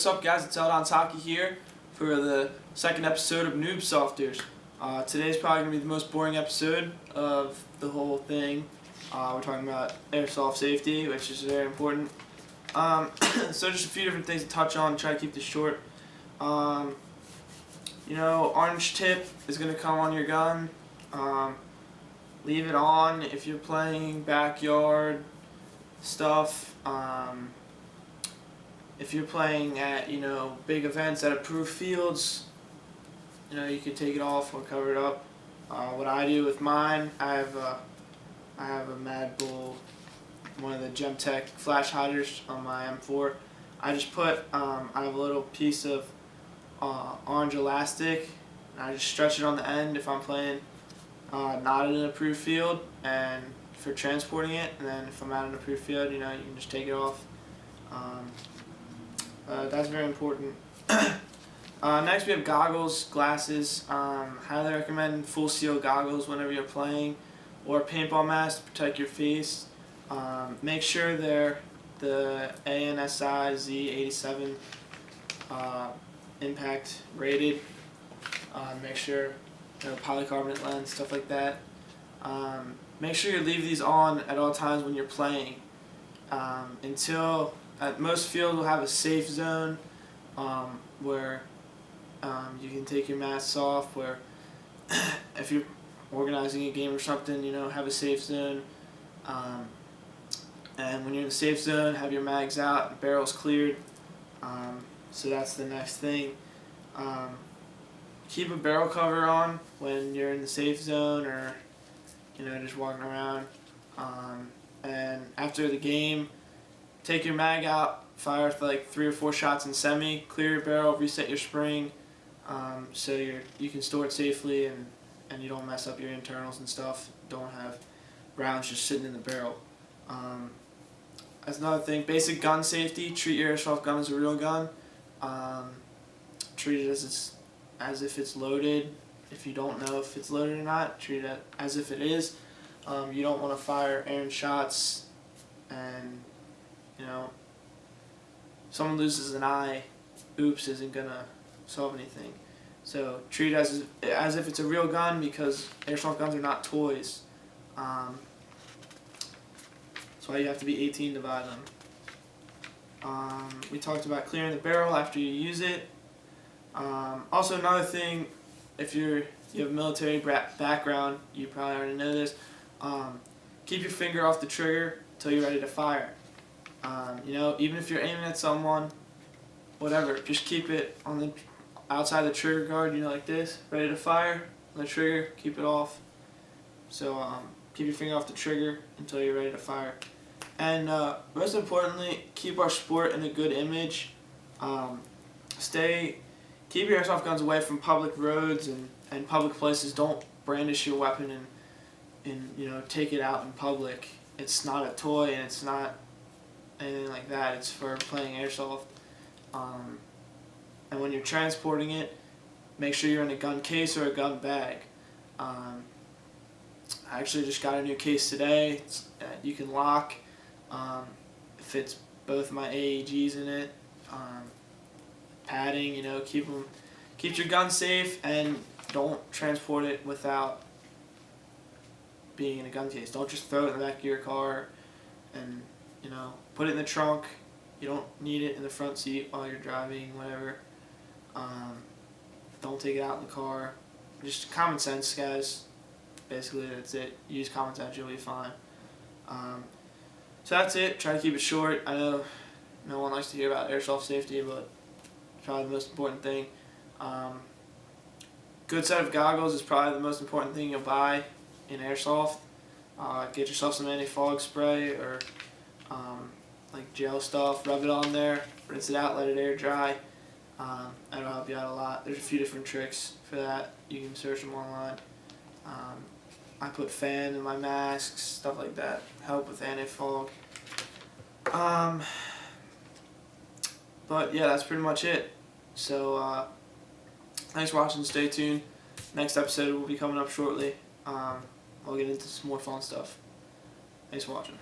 What's up, guys? It's Eldon Taki here for the second episode of Noobsofters. Today's probably going to be the most boring episode of the whole thing. We're talking about airsoft safety, which is very important. So just a few different things to touch on, try to keep this short. Orange tip is going to come on your gun. Leave it on if you're playing backyard stuff. If you're playing at big events at approved fields, you can take it off or cover it up. What I do with mine, I have a Mad Bull, one of the Gemtech flash hiders on my M4. I just put I have a little piece of orange elastic, and I just stretch it on the end if I'm playing not at an approved field and for transporting it, and then if I'm at an approved field, you can just take it off. That's very important. Next we have goggles, glasses. Highly recommend full seal goggles whenever you're playing, or a paintball mask to protect your face. Make sure they're the ANSI Z87 impact rated. Make sure polycarbonate lens, stuff like that. Make sure you leave these on at all times when you're playing. Until most fields will have a safe zone where you can take your masks off, where if you're organizing a game or something, have a safe zone. And when you're in the safe zone, have your mags out and barrels cleared. So that's the next thing. Keep a barrel cover on when you're in the safe zone or just walking around. And after the game, take your mag out, fire for like 3 or 4 shots in semi, clear your barrel, reset your spring, so you can store it safely and you don't mess up your internals and stuff. Don't have rounds just sitting in the barrel. That's another thing. Basic gun safety. Treat your airsoft gun as a real gun. Treat it as if it's loaded. If you don't know if it's loaded or not, treat it as if it is. You don't want to fire errant shots and someone loses an eye, oops, isn't gonna solve anything. So treat it as if it's a real gun, because airsoft guns are not toys. That's why you have to be 18 to buy them. We talked about clearing the barrel after you use it. Also another thing, if you have a military background, you probably already know this. Keep your finger off the trigger until you're ready to fire. Even if you're aiming at someone, whatever, just keep it on the outside the trigger guard, like this, ready to fire on the trigger, keep it off. So keep your finger off the trigger until you're ready to fire. And most importantly, keep our sport in a good image. Keep your airsoft guns away from public roads and public places. Don't brandish your weapon and take it out in public. It's not a toy, and it's not anything like that. It's for playing airsoft. And when you're transporting it, make sure you're in a gun case or a gun bag. I actually just got a new case today. You can lock. It fits both my AEGs in it. Padding, keep your gun safe, and don't transport it without being in a gun case. Don't just throw it in the back of your car and put it in the trunk. You don't need it in the front seat while you're driving, whatever. Don't take it out in the car. Just common sense, guys. Basically, that's it. Use common sense, you'll be fine. So that's it. Try to keep it short. I know no one likes to hear about airsoft safety, but it's probably the most important thing. Good set of goggles is probably the most important thing you'll buy in airsoft. Get yourself some anti-fog spray or like gel stuff, rub it on there, rinse it out, let it air dry. That'll help you out a lot. There's a few different tricks for that. You can search them online. I put fan in my masks, stuff like that. Help with anti-fog. But yeah, that's pretty much it. So thanks for watching. Stay tuned. Next episode will be coming up shortly. I'll get into some more fun stuff. Thanks for watching.